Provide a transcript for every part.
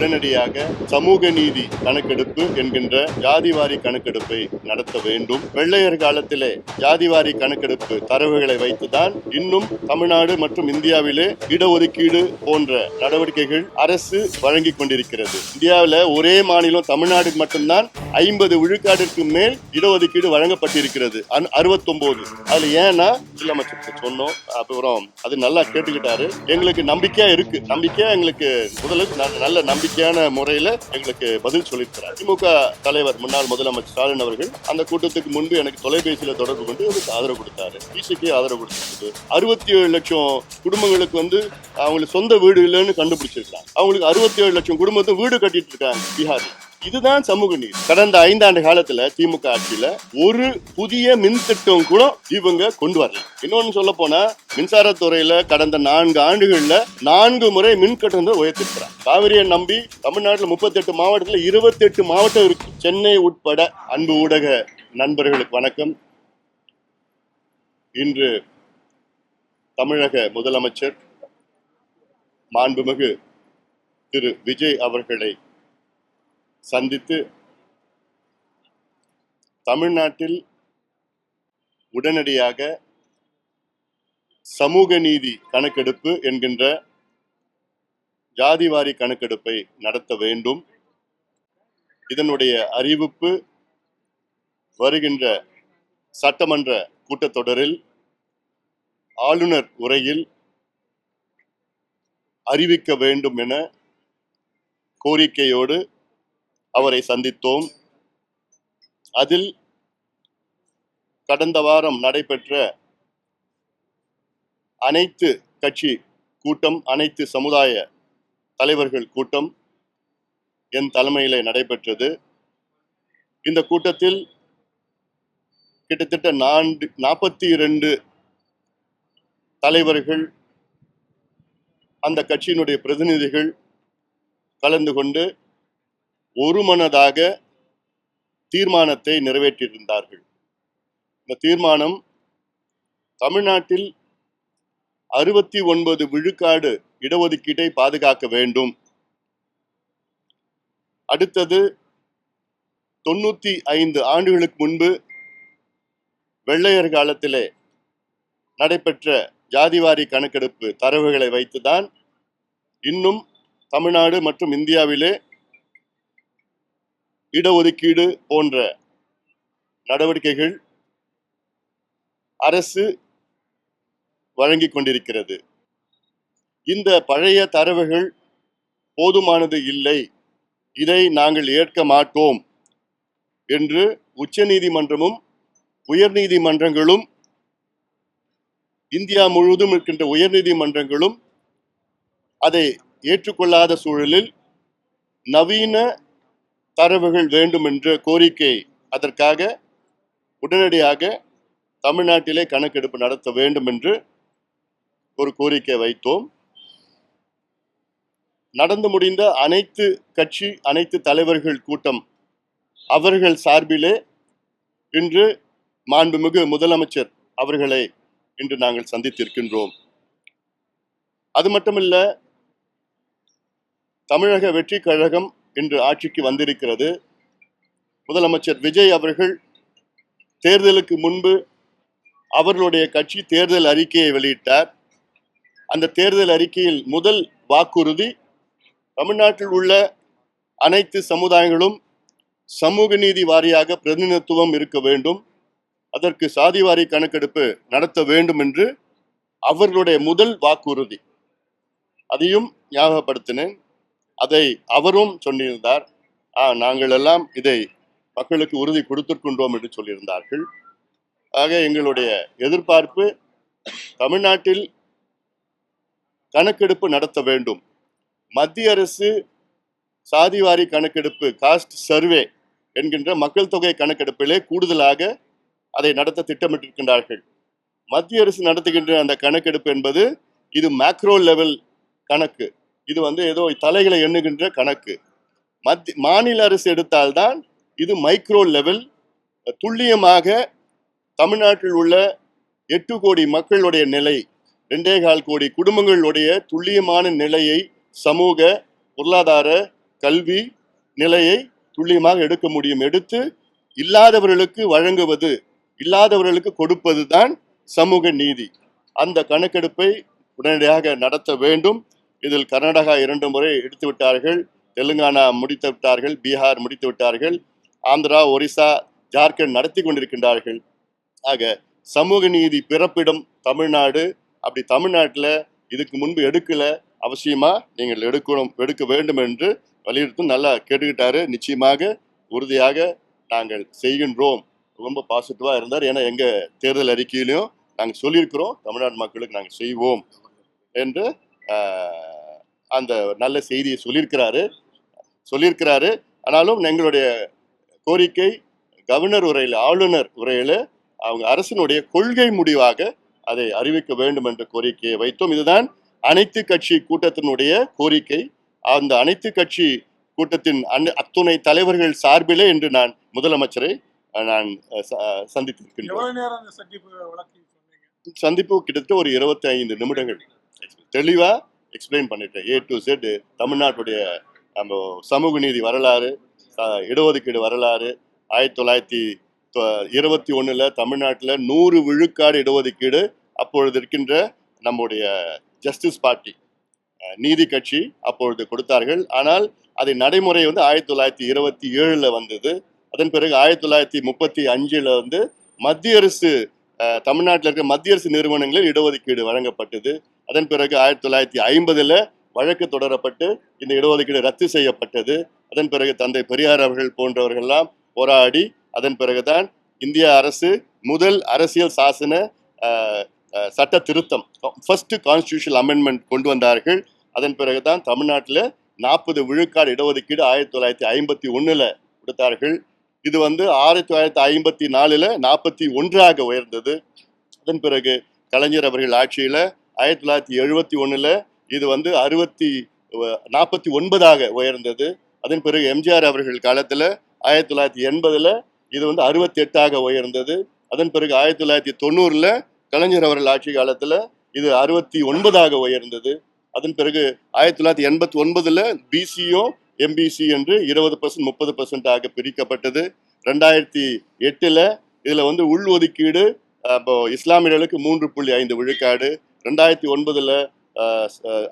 உடனடியாக சமூக நீதி கணக்கெடுப்பு என்கின்ற ஜாதிவாரி கணக்கெடுப்பை நடத்த வேண்டும். வெள்ளையர் காலத்திலே ஜாதிவாரி கணக்கெடுப்பு தரவுகளை வைத்துதான் இன்னும் தமிழ்நாடு மற்றும் இந்தியாவிலே இடஒதுக்கீடு போன்ற நடவடிக்கைகள் அரசு வழங்கிக் கொண்டிருக்கிறது. இந்தியாவில் ஒரே மாநிலம் தமிழ்நாடு மட்டும்தான் 50 விழுக்காட்டிற்கு மேல் இடஒதுக்கீடு வழங்கப்பட்டிருக்கிறது. 69 அதுல ஏன்னா முதலமைச்சருக்கு சொன்னோம், அப்புறம் அது நல்லா கேட்டுக்கிட்டாரு. எங்களுக்கு நம்பிக்கையா இருக்கு, நம்பிக்கையா எங்களுக்கு முதலமைச்சர் நல்ல நம்பிக்கையான முறையில எங்களுக்கு பதில் சொல்லியிருக்கிறார். திமுக தலைவர் முன்னாள் முதலமைச்சர் ஸ்டாலின் அவர்கள் அந்த கூட்டத்துக்கு முன்பு எனக்கு தொலைபேசியில தொடர்பு கொண்டு எனக்கு ஆதரவு கொடுத்தாரு. பிசிக்கு ஆதரவு கொடுத்தது. 67 லட்சம் குடும்பங்களுக்கு அவங்களுக்கு சொந்த வீடு இல்லைன்னு கண்டுபிடிச்சிருக்காங்க. அவங்களுக்கு 67 லட்சம் குடும்பத்தை வீடு கட்டிட்டு இருக்காங்க பீகாரில். இதுதான் சமூக நீதி. கடந்த 5 ஆண்டு காலத்துல திமுக ஆட்சியில ஒரு புதிய மின் திட்டம் கூட இவங்க கொண்டு வரல. இன்னொன்னு சொல்ல போனா மின்சாரத்துறையில கடந்த 4 ஆண்டுகள்ல 4 முறை மின் கட்டணத்தை உயர்த்திருக்கிறார். காவிரியை நம்பி தமிழ்நாட்டில் 38 மாவட்டத்தில் 28 மாவட்டம் இருக்கு. சென்னை உட்பட. அன்பு ஊடக நண்பர்களுக்கு வணக்கம். இன்று தமிழக முதலமைச்சர் மாண்புமிகு திரு விஜய் அவர்களை சந்தித்து தமிழ்நாட்டில் உடனடியாக சமூக நீதி கணக்கெடுப்பு என்கின்ற ஜாதிவாரி கணக்கெடுப்பை நடத்த வேண்டும். இதனுடைய அறிவிப்பு வருகின்ற சட்டமன்ற கூட்டத்தொடரில் ஆளுநர் உரையில் அறிவிக்க வேண்டும் என கோரிக்கையோடு அவரை சந்தித்தோம். அதில் கடந்த வாரம் நடைபெற்ற அனைத்து கட்சி கூட்டம், அனைத்து சமுதாய தலைவர்கள் கூட்டம் என் தலைமையிலே நடைபெற்றது. இந்த கூட்டத்தில் கிட்டத்தட்ட 42 தலைவர்கள், அந்த கட்சியினுடைய பிரதிநிதிகள் கலந்து கொண்டு ஒருமனதாக தீர்மானத்தை நிறைவேற்றியிருந்தார்கள். இந்த தீர்மானம் தமிழ்நாட்டில் 69 விழுக்காடு இடஒதுக்கீட்டை பாதுகாக்க வேண்டும். அடுத்தது 95 ஆண்டுகளுக்கு முன்பு வெள்ளையர் காலத்திலே நடைபெற்ற ஜாதிவாரி கணக்கெடுப்பு தரவுகளை வைத்துதான் இன்னும் தமிழ்நாடு மற்றும் இந்தியாவிலே இடஒதுக்கீடு போன்ற நடவடிக்கைகள் அரசு வழங்கிக் கொண்டிருக்கிறது. இந்த பழைய தரவுகள் போதுமானது இல்லை, இதை நாங்கள் ஏற்க மாட்டோம் என்று உச்சநீதிமன்றமும் உயர்நீதிமன்றங்களும், இந்தியா முழுவதும் இருக்கின்ற உயர்நீதிமன்றங்களும் அதை ஏற்றுக்கொள்ளாத சூழலில் நவீன தரவுகள் வேண்டும் என்ற கோரிக்கை, அதற்காக உடனடியாக தமிழ்நாட்டிலே கணக்கெடுப்பு நடத்த வேண்டும் என்று ஒரு கோரிக்கை வைத்தோம். நடந்து முடிந்த அனைத்து கட்சி, அனைத்து தலைவர்கள் கூட்டம் அவர்கள் சார்பிலே இன்று மாண்புமிகு முதலமைச்சர் அவர்களை இன்று நாங்கள் சந்தித்திருக்கின்றோம். அது மட்டுமல்ல, தமிழக வெற்றி கழகம் இன்று ஆட்சிக்கு வந்திருக்கிறது. முதலமைச்சர் விஜய் அவர்கள் தேர்தலுக்கு முன்பு அவர்களுடைய கட்சி தேர்தல் அறிக்கையை வெளியிட்டார். அந்த தேர்தல் அறிக்கையில் முதல் வாக்குறுதி தமிழ்நாட்டில் உள்ள அனைத்து சமுதாயங்களும் சமூக நீதி வாரியாக பிரதிநிதித்துவம் இருக்க வேண்டும், அதற்கு சாதிவாரி கணக்கெடுப்பு நடத்த வேண்டும் என்று அவர்களுடைய முதல் வாக்குறுதி. அதையும் ஞாபகப்படுத்தினேன். அதை அவரும் சொல்லியிருந்தார். நாங்கள் எல்லாம் இதை மக்களுக்கு உறுதி கொடுத்திருக்கின்றோம் என்று சொல்லியிருந்தார்கள். ஆக எங்களுடைய எதிர்பார்ப்பு தமிழ்நாட்டில் கணக்கெடுப்பு நடத்த வேண்டும். மத்திய அரசு சாதிவாரி கணக்கெடுப்பு, காஸ்ட் சர்வே என்கின்ற மக்கள் தொகை கணக்கெடுப்பிலே கூடுதலாக அதை நடத்த திட்டமிட்டிருக்கின்றார்கள். மத்திய அரசு நடத்துகின்ற அந்த கணக்கெடுப்பு என்பது இது மேக்ரோ லெவல் கணக்கு. இது ஏதோ தலைகளை எண்ணுகின்ற கணக்கு. மாநில அரசு எடுத்தால்தான் இது மைக்ரோ லெவல். துல்லியமாக தமிழ்நாட்டில் உள்ள 8 கோடி மக்களுடைய நிலை, 2.25 கோடி குடும்பங்களுடைய துல்லியமான நிலையை, சமூக பொருளாதார கல்வி நிலையை துல்லியமாக எடுக்க முடியும். எடுத்து இல்லாதவர்களுக்கு வழங்குவது, இல்லாதவர்களுக்கு கொடுப்பது தான் சமூக நீதி. அந்த கணக்கெடுப்பை உடனடியாக நடத்த வேண்டும். இதில் கர்நாடகா 2 முறை எடுத்து விட்டார்கள், தெலுங்கானா முடித்து விட்டார்கள், பீகார் முடித்து விட்டார்கள், ஆந்திரா, ஒரிசா, ஜார்க்கண்ட் நடத்தி கொண்டிருக்கின்றார்கள். ஆக சமூக நீதி பிறப்பிடம் தமிழ்நாடு. அப்படி தமிழ்நாட்டில் இதுக்கு முன்பு எடுக்கல, அவசியமா நீங்கள் எடுக்க வேண்டும் என்று வலியுறுத்தும். நல்லா கேட்டுக்கிட்டாரு. நிச்சயமாக உறுதியாக நாங்கள் செய்கின்றோம். ரொம்ப பாசிட்டிவா இருந்தார். ஏன்னா எங்க தேர்தல் அறிக்கையிலையும் நாங்கள் சொல்லியிருக்கிறோம், தமிழ்நாடு மக்களுக்கு நாங்கள் செய்வோம் என்று அந்த நல்ல செய்தியை சொல்லியிருக்கிறாரு. ஆனாலும் எங்களுடைய கோரிக்கை கவர்னர் உரையில், ஆளுநர் உரையில் அவங்க அரசினுடைய கொள்கை முடிவாக அதை அறிவிக்க வேண்டும் என்ற கோரிக்கையை வைத்தோம். இதுதான் அனைத்து கட்சி கூட்டத்தினுடைய கோரிக்கை. அந்த அனைத்து கட்சி கூட்டத்தின் அத்துணை தலைவர்கள் சார்பிலே என்று நான் முதலமைச்சரை நான் சந்தித்திருக்கின்றேன். சந்திப்பு கிட்டத்தட்ட ஒரு 25 நிமிடங்கள் தெளிவா எக்ஸ்பிளைன் பண்ணிட்டேன். A to Z தமிழ்நாட்டுடைய நம்ம சமூக நீதி வரலாறு, இடஒதுக்கீடு வரலாறு, 1921 தமிழ்நாட்டில் 100 விழுக்காடு இடஒதுக்கீடு அப்பொழுது இருக்கின்ற நம்முடைய ஜஸ்டிஸ் பார்ட்டி நீதி கட்சி அப்பொழுது கொடுத்தார்கள். ஆனால் அதை நடைமுறை 1927 வந்தது. அதன் பிறகு 1935 மத்திய அரசு, தமிழ்நாட்டில் இருக்க மத்திய அரசு நிறுவனங்களில் இடஒதுக்கீடு வழங்கப்பட்டது. அதன் பிறகு 1950 வழக்கு தொடரப்பட்டு இந்த இடஒதுக்கீடு ரத்து செய்யப்பட்டது. அதன் பிறகு தந்தை பெரியார் அவர்கள் போன்றவர்கள்லாம் போராடி அதன் பிறகுதான் இந்திய அரசு முதல் அரசியல் சாசன சட்ட திருத்தம், ஃபர்ஸ்ட் கான்ஸ்டிடியூஷனல் அமெண்ட்மெண்ட் கொண்டு வந்தார்கள். அதன் பிறகுதான் தமிழ்நாட்டில் 40 விழுக்காடு இடஒதுக்கீடு 1951 கொடுத்தார்கள். இது 1954 41 உயர்ந்தது. அதன் பிறகு கலைஞர் அவர்கள் ஆட்சியில் 1971 இது 49 உயர்ந்தது. அதன் பிறகு எம்ஜிஆர் அவர்கள் காலத்தில் 1980 இது 68 உயர்ந்தது. அதன் பிறகு 1990 கலைஞர் அவர்கள் ஆட்சி காலத்தில் இது 69 உயர்ந்தது. அதன் பிறகு 1989 பிசியும் எம்பிசி என்று 20% 30% பிரிக்கப்பட்டது. 2008 இதுல உள்ஒதுக்கீடு இஸ்லாமியர்களுக்கு 3.5 விழுக்காடு, 2009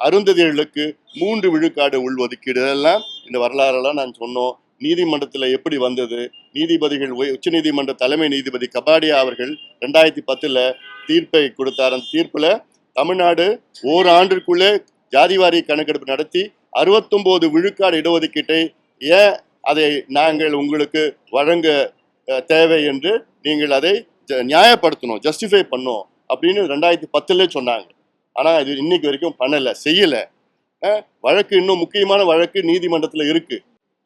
அருந்ததியர்களுக்கு 3 விழுக்காடு உள்ஒதுக்கீடு. இதெல்லாம் இந்த வரலாறெல்லாம் நான் சொன்னோம். நீதிமன்றத்தில் எப்படி வந்தது, நீதிபதிகள், உச்ச நீதிமன்ற தலைமை நீதிபதி கபாடியா அவர்கள் 2010 தீர்ப்பை கொடுத்தார். அந்த தீர்ப்பில் தமிழ்நாடு ஓராண்டிற்குள்ளே ஜாதிவாரி கணக்கெடுப்பு நடத்தி 69 விழுக்காடு இடஒதுக்கீட்டை ஏன் அதை நாங்கள் உங்களுக்கு வழங்க தேவை என்று நீங்கள் அதை நியாயப்படுத்தணும், ஜஸ்டிஃபை பண்ணோம் அப்படின்னு 2010 சொன்னாங்க. ஆனால் இது இன்னைக்கு வரைக்கும் பண்ணலை, செய்யலை. வழக்கு இன்னும் முக்கியமான வழக்கு நீதிமன்றத்தில் இருக்கு.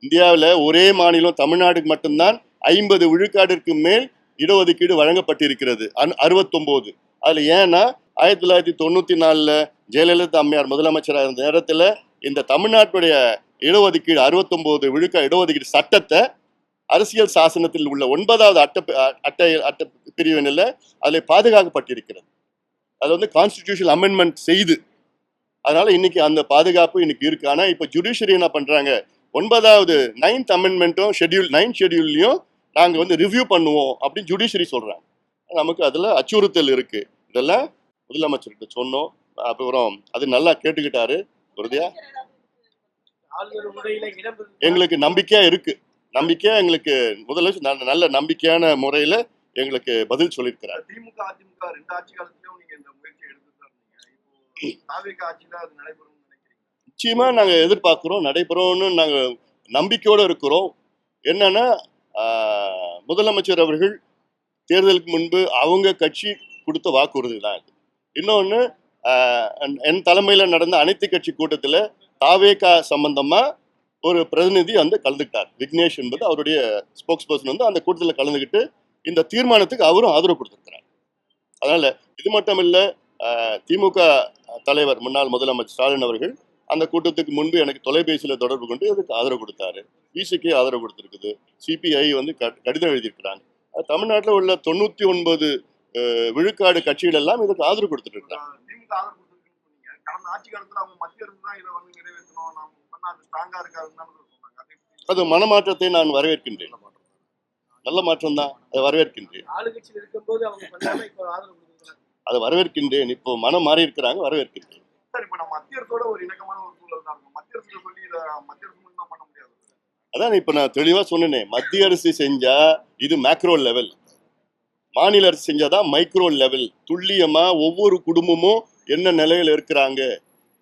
இந்தியாவில் ஒரே மாநிலம் தமிழ்நாடுக்கு மட்டும்தான் 50 விழுக்காட்டிற்கு மேல் இடஒதுக்கீடு வழங்கப்பட்டிருக்கிறது, 69. அதில் ஏன்னா 1994 ஜெயலலிதா அம்மையார் முதலமைச்சராக இருந்த நேரத்தில் இந்த தமிழ்நாட்டுடைய இடஒதுக்கீடு 69 விழுக்காடு இடஒதுக்கீடு சட்டத்தை அரசியல் சாசனத்தில் உள்ள 9வது அட்ட பிரிவினில் அதில் பாதுகாக்கப்பட்டிருக்கிறது. அது கான்ஸ்டிடியூஷனல் அமெண்ட்மெண்ட் செய்து, அதனால இன்னைக்கு அந்த பாதுகாப்பு இன்னைக்கு இருக்கு. ஆனால் இப்போ ஜுடிஷியரி என்ன பண்றாங்க, 9வது 9th அமெண்ட்மெண்ட்டும் 9th ஷெட்யூல்லையும் நாங்கள் ரிவ்யூ பண்ணுவோம் அப்படின்னு ஜுடிஷியரி சொல்றாங்க. நமக்கு அதில் அச்சுறுத்தல் இருக்கு. இதெல்லாம் முதலமைச்சர்கிட்ட சொன்னோம். அப்புறம் அது நல்லா கேட்டுக்கிட்டாரு. உறுதியா எங்களுக்கு நம்பிக்கையா இருக்கு. நம்பிக்கையா எங்களுக்கு முதலமைச்சர் நல்ல நம்பிக்கையான முறையில எங்களுக்கு பதில் சொல்லியிருக்கிறார். திமுக அதிமுக 2 ஆட்சி காலத்திலும் நீங்க இந்த முயற்சி எடுத்துதான் ஆட்சியில அது நடைபெறும் நினைக்கிறீங்க? நிச்சயமா நாங்க எதிர்பார்க்கிறோம், நடைபெறும்னு நாங்க நம்பிக்கையோட இருக்கிறோம். என்னன்னா முதலமைச்சர் அவர்கள் தேர்தலுக்கு முன்பு அவங்க கட்சி கொடுத்த வாக்குறுதி தான் இது. இன்னொன்று, என் தலைமையில் நடந்த அனைத்து கட்சி கூட்டத்தில் தாவேகா சம்பந்தமா ஒரு பிரதிநிதி கலந்துக்கிட்டார். விக்னேஷ் என்பது அவருடைய ஸ்போக்ஸ் பர்சன் அந்த கூட்டத்தில் கலந்துக்கிட்டு இந்த தீர்மானத்துக்கு அவரும் ஆதரவு கொடுத்திருக்கிறார். அதனால இது மட்டும் இல்லை, திமுக தலைவர் முன்னாள் முதலமைச்சர் ஸ்டாலின் அவர்கள் அந்த கூட்டத்துக்கு முன்பு எனக்கு தொலைபேசியில் தொடர்பு கொண்டு இதுக்கு ஆதரவு கொடுத்தாரு. பிசிக்கு ஆதரவு கொடுத்திருக்குது. சிபிஐ கடிதம் எழுதியிருக்கிறாங்க. தமிழ்நாட்டில் உள்ள 99 விழுக்காடு கட்சிகள் எல்லாம் இதுக்கு ஆதரவு கொடுத்துட்டு இருக்காங்க. திமுக ஆதரவு கொடுத்துருக்குன்னு சொன்னீங்க. கடந்த ஆட்சி காலத்துல அவங்க மத்திய அரசு தான் இதை நிறைவேற்றணும், நம்ம ஸ்ட்ராங்கா இருக்காதுன்னு அது மனமாற்றத்தை நான் வரவேற்கின்றேன். நல்ல மாற்றம் தான், அதை வரவேற்கின்றேன். ஆளுங்கட்சியில் இருக்கும்போது அவங்க பண்ணாம இப்ப ஆதரவு கொடுக்குறாங்க. அதை வரவேற்கின்றேன். இப்போ மனம் மாறி இருக்கிறாங்க, வரவேற்கின்றேன். சார் இப்ப நம்ம மத்திய அரசோட ஒரு இணக்கமான ஒரு சூழல் தான் இருக்கும். மத்திய அரசுல சொல்லி இதை மத்திய அரசு மூலமா பண்ண முடியாது. அதான் இப்ப நான் தெளிவா சொன்னேனே, மத்திய அரசு செஞ்சா இது மேக்ரோ லெவல், மாநில அரசு செஞ்சாதான் மைக்ரோ லெவல். துல்லியமா ஒவ்வொரு குடும்பமும் என்ன நிலையில இருக்கிறாங்க,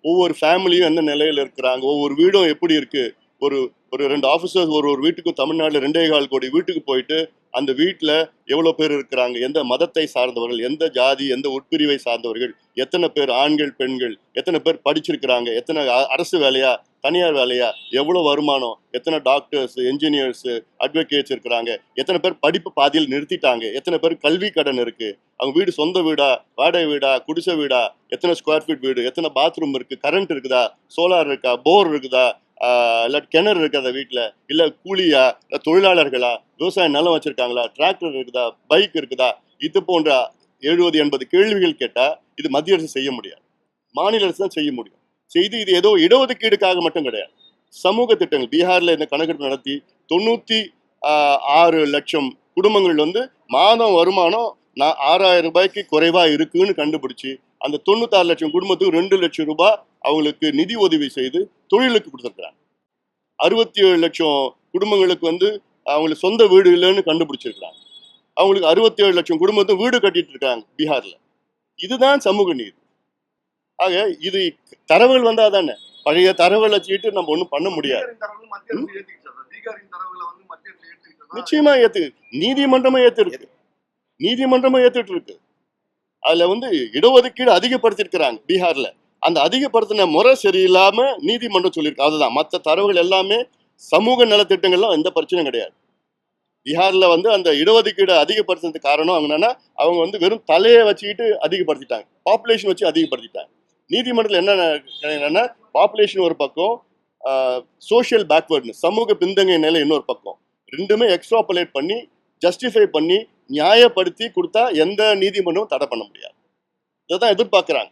ஒவ்வொரு ஃபேமிலியும் என்ன நிலையில இருக்கிறாங்க, ஒவ்வொரு வீடும் எப்படி இருக்கு. ஒரு ஒரு 2 ஆஃபீஸர்ஸ் ஒரு வீட்டுக்கும் தமிழ்நாட்டில் 2.25 கோடி வீட்டுக்கு போயிட்டு அந்த வீட்டில் எவ்வளோ பேர் இருக்கிறாங்க, எந்த மதத்தை சார்ந்தவர்கள், எந்த ஜாதி, எந்த உட்பிரிவை சார்ந்தவர்கள், எத்தனை பேர் ஆண்கள் பெண்கள், எத்தனை பேர் படிச்சிருக்கிறாங்க, எத்தனை அரசு வேலையா தனியார் வேலையா, எவ்வளோ வருமானம், எத்தனை டாக்டர்ஸ் என்ஜினியர்ஸ் அட்வொகேட்ஸ் இருக்கிறாங்க, எத்தனை பேர் படிப்பு பாதியில் நிறுத்திட்டாங்க, எத்தனை பேர் கல்வி கடன் இருக்கு, அவங்க வீடு சொந்த வீடா வாடகை வீடா குடிசை வீடா, எத்தனை ஸ்கொயர் ஃபீட் வீடு, எத்தனை பாத்ரூம் இருக்கு, கரண்ட் இருக்குதா, சோலார் இருக்கா, போர் இருக்குதா, இல்லை கிணறு இருக்குதா வீட்டில், இல்லை கூலியா, இல்லை தொழிலாளர்களா, விவசாய நிலம் வச்சிருக்காங்களா, டிராக்டர் இருக்குதா, பைக் இருக்குதா, இது போன்ற 70-80 கேள்விகள் கேட்டால் இது மத்திய அரசு செய்ய முடியாது, மாநில அரசு தான் செய்ய முடியும். செய்து இது ஏதோ இடஒதுக்கீடுக்காக மட்டும் கிடையாது, சமூக திட்டங்கள். பீகாரில் இந்த கணக்கெடுப்பு நடத்தி 96 லட்சம் குடும்பங்கள் மாதம் வருமானம் 6,000 ரூபாய்க்கு குறைவா இருக்குன்னு கண்டுபிடிச்சு அந்த 96 லட்சம் குடும்பத்துக்கு 2 லட்சம் ரூபாய் அவங்களுக்கு நிதி உதவி செய்து தொழிலுக்கு கொடுத்துருக்காங்க. 67 லட்சம் குடும்பங்களுக்கு அவங்களுக்கு சொந்த வீடு இல்லைன்னு கண்டுபிடிச்சிருக்கிறாங்க. அவங்களுக்கு 67 லட்சம் குடும்பத்துக்கு வீடு கட்டிட்டு இருக்காங்க பீகார்ல. இதுதான் சமூக நீதி. ஆக இது தரவுகள் வந்தா தானே, பழைய தரவுகளை வச்சுக்கிட்டு நம்ம ஒன்றும் பண்ண முடியாது. நிச்சயமா ஏத்து, நீதிமன்றமே ஏத்துருக்கு, நீதிமன்றமே ஏத்துட்டு இருக்கு. அதுல இடஒதுக்கீடு அதிகப்படுத்திருக்கிறாங்க பீகார்ல. அந்த அதிகப்படுத்தின முறை சரியில்லாம நீதிமன்றம் சொல்லியிருக்கு. அதுதான் மற்ற தரவுகள் எல்லாமே சமூக நலத்திட்டங்கள்லாம் எந்த பிரச்சனையும் கிடையாது. பீகார்ல அந்த இடஒதுக்கீடு அதிகப்படுத்துறதுக்கு காரணம் என்னன்னா, அவங்க வெறும் தலையை வச்சுக்கிட்டு அதிகப்படுத்திட்டாங்க, பாப்புலேஷன் வச்சு அதிகப்படுத்திட்டாங்க. நீதிமன்றத்தில் என்னன்னா, பாப்புலேஷன் ஒரு பக்கம், சோஷியல் பேக்வர்ட்னஸ் சமூக பின்தங்கிய நிலை இன்னொரு பக்கம், ரெண்டுமே எக்ஸ்ட்ராபுலேட் பண்ணி ஜஸ்டிஃபை பண்ணி நியாயப்படுத்தி கொடுத்தா எந்த நீதிமன்றமும் தடை பண்ண முடியாது. இதான் எதிர்பார்க்குறாங்க.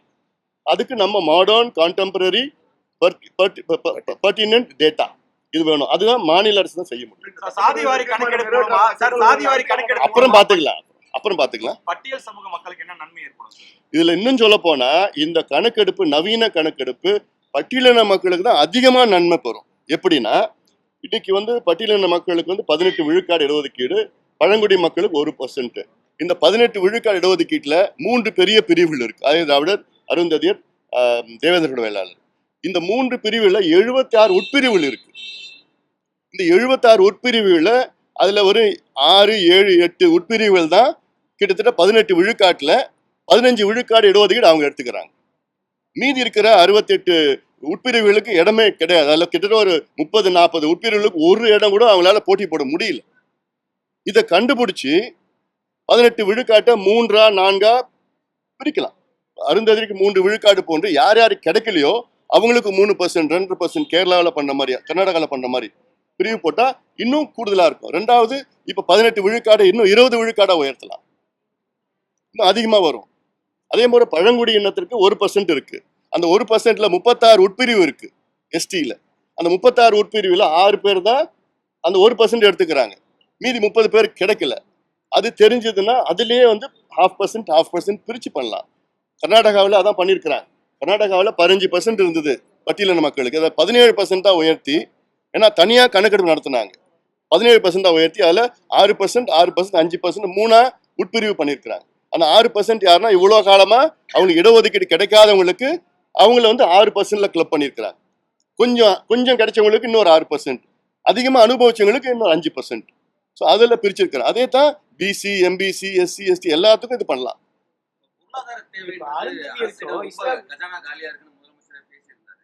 அதுக்கு நம்ம மாடர்ன் கான்டெம்பரரி பர்டினன்ட் டேட்டா இது வேணும். அதுதான் மாநில அரசு தான் செய்ய முடியும். அப்புறம் பார்த்துக்கலாம். பட்டியல் சமூக மக்களுக்கு என்ன நன்மை ஏற்படும்? இதுல இன்னும் சொல்ல போனா, இந்த கணக்கெடுப்பு, நவீன கணக்கெடுப்பு பட்டியலின மக்களுக்கு தான் அதிகமா நன்மை பெறும். எப்படின்னா, இன்னைக்கு பட்டியலின மக்களுக்கு 18 விழுக்காடு இடஒதுக்கீடு, பழங்குடி மக்களுக்கு 1%. இந்த 18 விழுக்காடு இடஒதுக்கீட்டுல 3 பெரிய பிரிவுகள் இருக்கு. அதாவது திராவிடர், அருந்ததியர், தேவேந்திர வேளாளர். இந்த 3 பிரிவுல 76 உட்பிரிவுகள் இருக்கு. இந்த 76 உட்பிரிவுகள அதுல ஒரு 6, 7, 8 உட்பிரிவுகள் தான் கிட்டத்தட்ட 18 விழுக்காட்டுல 15 விழுக்காடு இடஒதுக்கீடு அவங்க எடுத்துக்கிறாங்க. மீதி இருக்கிற 68 உட்பிரிவுகளுக்கு இடமே கிடையாது. அதுல கிட்டத்தட்ட ஒரு 30-40 உட்பிரிவுகளுக்கு ஒரு இடம் கூட அவங்களால போட்டி போட முடியல. இதை கண்டுபிடிச்சு 18 விழுக்காட்டை 3ஆ 4ஆ பிரிக்கலாம். அருந்ததிக்கு 3 விழுக்காடு போன்று யார் யாரு கிடைக்கலையோ அவங்களுக்கு 3%, 2% கேரளாவில் பண்ண மாதிரி, கர்நாடகாவில் பண்ண மாதிரி பிரிவு போட்டா இன்னும் கூடுதலா இருக்கும். ரெண்டாவது, இப்ப 18 விழுக்காடு இன்னும் 20 விழுக்காடா உயர்த்தலாம், இன்னும் அதிகமா வரும். அதே மாதிரி பழங்குடி இனத்திற்கு 1% இருக்கு. அந்த 1%ல 36 உட்பிரிவு இருக்கு எஸ்டியில. அந்த 36 உட்பிரிவுல 6 பேர் தான் அந்த 1% எடுத்துக்கிறாங்க, மீதி 30 பேர் கிடைக்கல. அது தெரிஞ்சதுன்னா அதுலயே 0.5% பிரிச்சு பண்ணலாம். கர்நாடகாவில் அதான் பண்ணியிருக்கிறாங்க. கர்நாடகாவில் 15% இருந்தது பட்டியலின மக்களுக்கு, அதை 17% தான் உயர்த்தி, ஏன்னா தனியா கணக்கெடுப்பு நடத்தினாங்க, 17% தான் உயர்த்தி அதுல 6%, 5% 3ஆ உட்பிரிவு பண்ணியிருக்கிறாங்க. ஆனா 6% யாருன்னா இவ்வளவு காலமா அவங்களுக்கு இடஒதுக்கீடு கிடைக்காதவங்களுக்கு அவங்கள 6%ல கிளப் பண்ணியிருக்கிறாங்க. கொஞ்சம் கிடைச்சவங்களுக்கு இன்னொரு 6%, அதிகமா அனுபவிச்சவங்களுக்கு இன்னொரு 5%. ஸோ அதில் பிரிச்சிருக்கிறேன். அதே தான் பிசி, எம்பிசி, எஸ்சி, எஸ்டி எல்லாத்துக்கும் இது பண்ணலாம். பொருளாதார தேவை கஜானா காலியா இருக்குன்னு முதலமைச்சர் பேசியிருந்தாரு.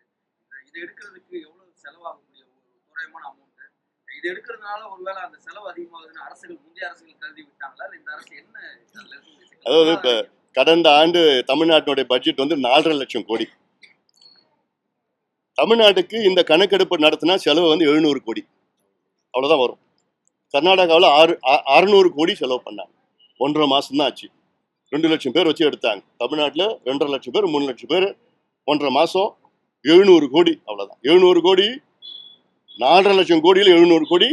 இது எடுக்கிறதுக்கு எவ்வளவு செலவாகக்கூடிய ஒரு தோராயமான அமௌண்ட், இது எடுக்கிறதுனால ஒருவேளை அந்த செலவு அதிகமாகுதுன்னு அரசுகள், முந்தைய அரசுகள் கருதி விட்டாங்களா? இந்த அரசு என்ன? அதாவது இப்ப கடந்த ஆண்டு தமிழ்நாட்டினுடைய பட்ஜெட் 4.5 லட்சம் கோடி. தமிழ்நாட்டுக்கு இந்த கணக்கெடுப்பு நடத்தினா செலவு 700 கோடி அவ்வளவுதான் வரும். கர்நாடகாவில் 600 கோடி செலவு பண்ணாங்க. 1.5 மாசம் தான் ஆச்சு. 2 லட்சம் பேர் வச்சு எடுத்தாங்க. தமிழ்நாட்டில் 2.5 லட்சம் பேர், 3 லட்சம் பேர், 1.5 மாசம் 700 கோடி அவ்வளவுதான். 700 கோடி 4.5 லட்சம் கோடியில் 700 கோடி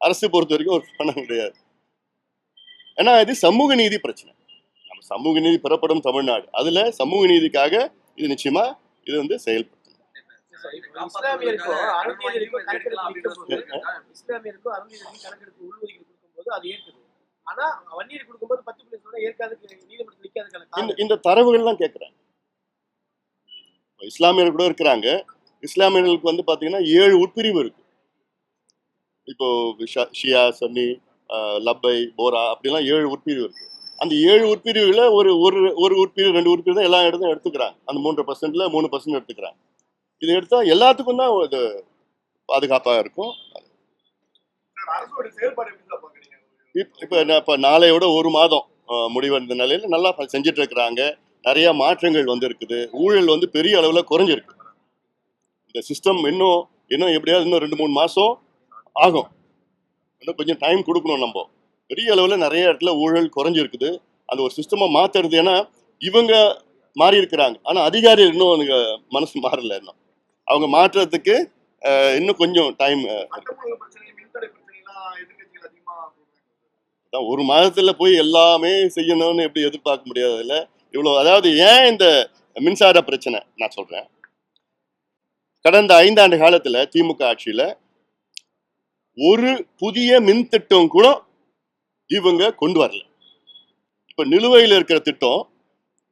அரசு பொறுத்த வரைக்கும் ஒரு பணம் கிடையாது. ஏன்னா இது சமூக நீதி பிரச்சனை. நம்ம சமூக நீதி பெறப்படும் தமிழ்நாடு, அதுல சமூக நீதிக்காக இது நிச்சயமா இது வந்து செயல்படும். இஸ்லாமியருக்கும் அருந்தியருக்கும் கணக்கெடுப்பு உள்ஒதுக்கீடு கொடுக்கும்போது அது ஏற்குது. ஆனா வன்னியர் கொடுக்கும்போது 10% ஏற்காது, நீதிமன்றத்தில் நிற்காதுக்கான இந்த தரவுகள் தான் கேட்கிறேன். இஸ்லாமியர்கள் கூட இருக்கிறாங்க. இஸ்லாமியர்களுக்கு வந்து பாத்தீங்கன்னா 7 உட்பிரிவு இருக்கு. இப்போ ஷியா, சன்னி, லப்பை, போரா அப்படிலாம் 7 உட்பிரிவு இருக்கு. அந்த 7 உட்பிரிவுல ஒரு உட்பிரிவு 2 உட்பிரிவு தான் எல்லா இடத்தையும் எடுத்துக்கிறாங்க. அந்த 3%ல 3% எடுத்துக்கிறாங்க. இது எடுத்தா எல்லாத்துக்கும் தான் இது பாதுகாப்பாக இருக்கும். அரசோட செயல்பாடு எப்படி சார் பாக்குறீங்க? இப்போ நாளையோட 1 மாதம் முடிவடைந்த நிலையில நல்லா செஞ்சுட்டு இருக்கிறாங்க. நிறைய மாற்றங்கள் வந்து இருக்குது. ஊழல் வந்து பெரிய அளவில் குறைஞ்சிருக்கு. இந்த சிஸ்டம் இன்னும் எப்படியாவது இன்னும் 2-3 மாசம் ஆகும். இன்னும் கொஞ்சம் டைம் கொடுக்கணும். நம்ம பெரிய அளவில் நிறைய இடத்துல ஊழல் குறைஞ்சிருக்குது. அந்த ஒரு சிஸ்டமை மாத்துறது, ஏன்னா இவங்க மாறி இருக்கிறாங்க, ஆனால் அதிகாரிகள் இன்னும் அவங்க மனசு மாறல. இன்னும் அவங்க மாற்றுறதுக்கு இன்னும் கொஞ்சம் டைம். ஒரு மாதத்துல போய் எல்லாமே செய்யணும்னு எப்படி எதிர்பார்க்க முடியாது. இல்லை இவ்வளோ, அதாவது ஏன் இந்த மின்சார பிரச்சனை நான் சொல்றேன். கடந்த 5 ஆண்டு காலத்துல திமுக ஆட்சியில ஒரு புதிய மின் திட்டம் கூட இவங்க கொண்டு வரல. இப்ப நிலுவையில் இருக்கிற திட்டம்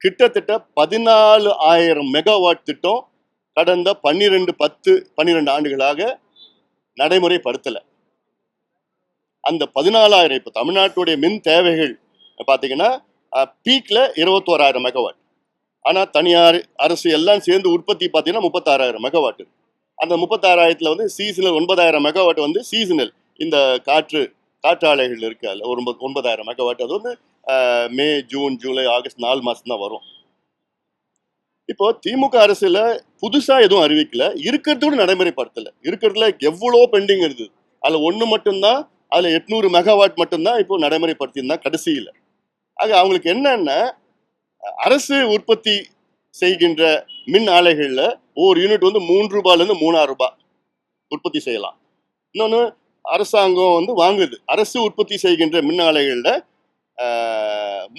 கிட்டத்தட்ட 14,000 மெகாவாட் திட்டம் கடந்த 12 ஆண்டுகளாக நடைமுறைப்படுத்தல. அந்த 14,000 இப்ப தமிழ்நாட்டுடைய மின் தேவைகள் பாத்தீங்கன்னா பீக்ல 21,000 மெகாவாட். ஆனா தனியார் அரசு எல்லாம் சேர்ந்து உற்பத்தி பாத்தீங்கன்னா 36,000 மெகாவாட். அந்த 36,000த்துல வந்து சீசனல் 9,000 மெகாவாட் வந்து சீசனல் இந்த காற்றாலைகள் இருக்கு. அதுல ஒரு 9,000 மெகாவாட் அது வந்து மே, ஜூன், ஜூலை, ஆகஸ்ட் 4 மாசம் தான் வரும். இப்போ திமுக அரசுல புதுசா எதுவும் அறிவிக்கல, இருக்கிறதோட நடைமுறைப்படுத்தல. இருக்கிறதுல எவ்வளோ பெண்டிங் இருக்குது. அதுல 1 மட்டும்தான், அதுல 800 மெகாவாட் மட்டும்தான் இப்போ நடைமுறைப்படுத்தியிருந்தா கடைசியில். ஆக அவங்களுக்கு என்னன்னா, அரசு உற்பத்தி செய்கின்ற மின் ஆலைகள்ல ஒரு யூனிட் வந்து 3 ரூபாயிலிருந்து 3,000 ரூபாய் உற்பத்தி செய்யலாம். இன்னொன்று அரசாங்கம் வந்து வாங்குது. அரசு உற்பத்தி செய்கின்ற மின் ஆலைகள்ல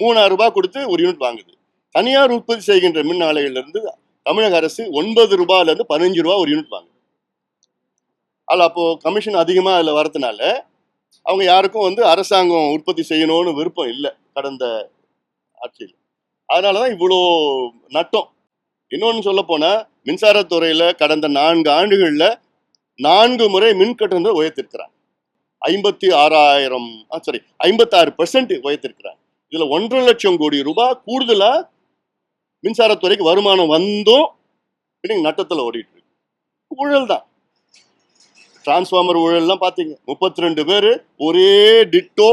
3,000 ரூபாய் கொடுத்து ஒரு யூனிட் வாங்குது. தனியார் உற்பத்தி செய்கின்ற மின் ஆலைகள்ல இருந்து தமிழக அரசு 9 ரூபாயிலிருந்து 15 ரூபாய் ஒரு யூனிட் வாங்குது. அதில் அப்போ கமிஷன் அதிகமாக அதில் வரதுனால அவங்க யாருக்கும் வந்து அரசாங்கம் உற்பத்தி செய்யணும்னு விருப்பம் இல்லை கடந்த ஆட்சியில். அதனாலதான் இவ்வளோ நட்டம். இன்னொன்று சொல்ல போனா மின்சாரத்துறையில கடந்த 4 ஆண்டுகள்ல 4 முறை மின் கட்டணத்தை உயர்த்திருக்கிறாங்க. 56% உயர்த்திருக்கிறாங்க. இதுல 1.5 லட்சம் கோடி ரூபாய் கூடுதலா மின்சாரத்துறைக்கு வருமானம் வந்தும் நட்டத்துல ஓடிட்டு இருக்கு. ஊழல் தான். டிரான்ஸ்ஃபார்மர் ஊழல்லாம் பாத்தீங்க, 32 பேர் ஒரே டிட்டோ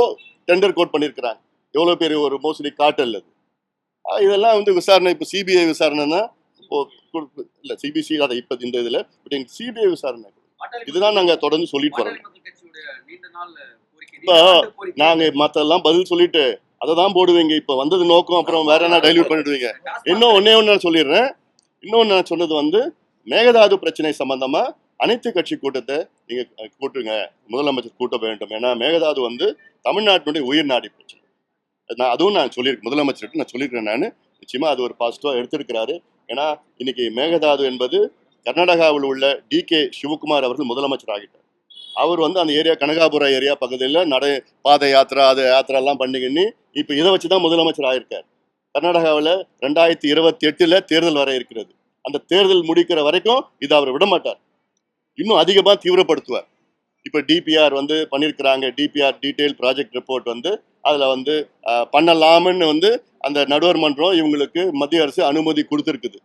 டெண்டர் கோட் பண்ணிருக்கிறாங்க. எவ்வளவு பேர் ஒரு மோசடி காட்டல் அது. இதெல்லாம் வந்து விசாரணை. இப்போ சிபிஐ விசாரணைன்னா இல்ல சிபிசி அதை இப்ப இந்த இதுல சிபிஐ விசாரணை. இதுதான் நாங்க தொடர்ந்து சொல்லிட்டு வரோம். இப்போ நாங்க மத்தெல்லாம் பதில் சொல்லிட்டு அதை தான் போடுவீங்க. இப்ப வந்தது நோக்கம், அப்புறம் வேற என்ன டைல்யூட் பண்ணிடுவீங்க. ஒன்னே நான் சொல்லிடுறேன். இன்னொன்னு நான் சொன்னது வந்து மேகதாது பிரச்சனை சம்பந்தமா அனைத்து கட்சி கூட்டத்தை நீங்க கூட்டுங்க, முதலமைச்சர் கூட்ட வேண்டும். ஏன்னா மேகதாது வந்து தமிழ்நாட்டினுடைய உயிர் நாடி பிரச்சனை. அதுவும் நான் சொல்லியிருக்கேன், முதலமைச்சர்கிட்ட நான் சொல்லியிருக்கிறேன். நான் நிச்சயமா அது ஒரு பாசிட்டிவா எடுத்திருக்கிறாரு. ஏன்னா இன்னைக்கு மேகதாது என்பது கர்நாடகாவில் உள்ள DK சிவகுமார் அவர்கள் முதலமைச்சர் ஆகிட்டார். அவர் வந்து அந்த ஏரியா கனகாபுர ஏரியா பகுதியில் பாத யாத்திரா எல்லாம் பண்ணிக்கின்னு இப்போ இதை வச்சுதான் முதலமைச்சர் ஆகியிருக்கார். கர்நாடகாவில் 2028 தேர்தல் வர இருக்கிறது. அந்த தேர்தல் முடிக்கிற வரைக்கும் இதை அவர் விட மாட்டார், இன்னும் அதிகமா தீவிரப்படுத்துவார். இப்போ DPR வந்து பண்ணியிருக்கிறாங்க. DPR டீடைல் ப்ராஜெக்ட் ரிப்போர்ட் வந்து அதில் வந்து பண்ணலாம்னு வந்து அந்த நடுவர் மன்றம் இவங்களுக்கு மத்திய அரசு அனுமதி கொடுத்துருக்குது.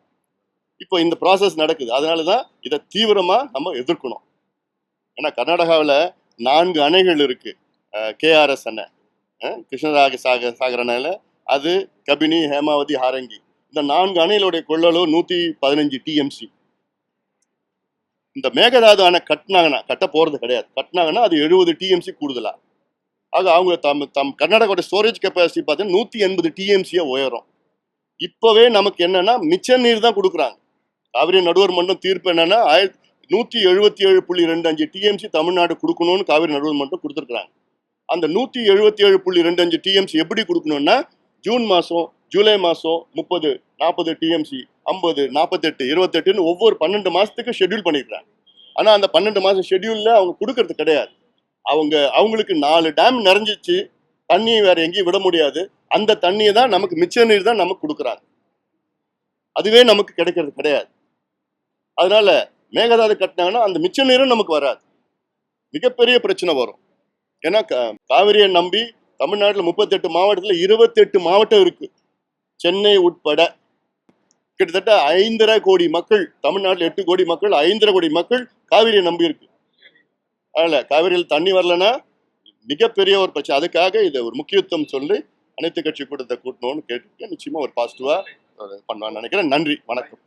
இப்போ இந்த ப்ராசஸ் நடக்குது. அதனால தான் இதை தீவிரமா நம்ம எதிர்க்கணும். ஏன்னா கர்நாடகாவில் 4 அணைகள் இருக்கு. KRS அணை, கிருஷ்ணராஜ சாகர் அணையில, அது கபினி, ஹேமாவதி, ஹாரங்கி. இந்த 4 அணைகளுடைய கொள்ளளவு 115 TMC. இந்த மேகதாது அணை கட்ட போறது கிடையாது. கட்டினாங்கன்னா அது 70 TMC கூடுதலா. ஆக அவங்க தம் கர்நாடகாவோட ஸ்டோரேஜ் கெப்பாசிட்டி பார்த்தீங்கன்னா 180 TMC உயரும். இப்பவே நமக்கு என்னன்னா மிச்ச நீர் தான் கொடுக்குறாங்க. காவிரி நடுவர் மன்றம் தீர்ப்பு என்னன்னா 177.25 டிஎம்சி தமிழ்நாடு கொடுக்கணும்னு காவிரி நடுவர் மன்றம் கொடுத்துருக்காங்க. அந்த 177.25 டிஎம்சி எப்படி கொடுக்கணும்னா ஜூன் மாதம், ஜூலை மாதம் 30, 40 டிஎம்சி, 50, 48, 28ன்னு ஒவ்வொரு 12 மாதத்துக்கு ஷெட்யூல் பண்ணியிருக்காங்க. ஆனால் அந்த 12 மாதம் ஷெட்யூலில் அவங்க கொடுக்கறது கிடையாது. அவங்களுக்கு 4 டேம் நிறைஞ்சிச்சு, தண்ணியை வேற எங்கேயும் விட முடியாது. அந்த தண்ணியை தான் நமக்கு மிச்ச நீர் தான் நமக்கு கொடுக்குறாங்க. அதுவே நமக்கு கிடைக்கிறது கிடையாது. அதனால மேகதாது கட்டினாங்கன்னா அந்த மிச்ச நீரும் நமக்கு வராது. மிகப்பெரிய பிரச்சனை வரும். ஏன்னா காவிரியை நம்பி தமிழ்நாட்டில் 38 மாவட்டத்தில் 28 மாவட்டம் இருக்கு, சென்னை உட்பட. கிட்டத்தட்ட 5.5 கோடி மக்கள், தமிழ்நாட்டில் 8 கோடி மக்கள், 5.5 கோடி மக்கள் காவிரியை நம்பி இருக்கு. அதனால காவிரியில் தண்ணி வரலன்னா மிகப்பெரிய ஒரு பிரச்சனை. அதுக்காக இதை ஒரு முக்கியத்துவம் சொல்லி அனைத்து கட்சி கூட்டத்தை கூட்டணும்னு கேட்டுட்டு நிச்சயமா ஒரு பாசிட்டிவா பண்ணுவான்னு நினைக்கிறேன். நன்றி, வணக்கம்.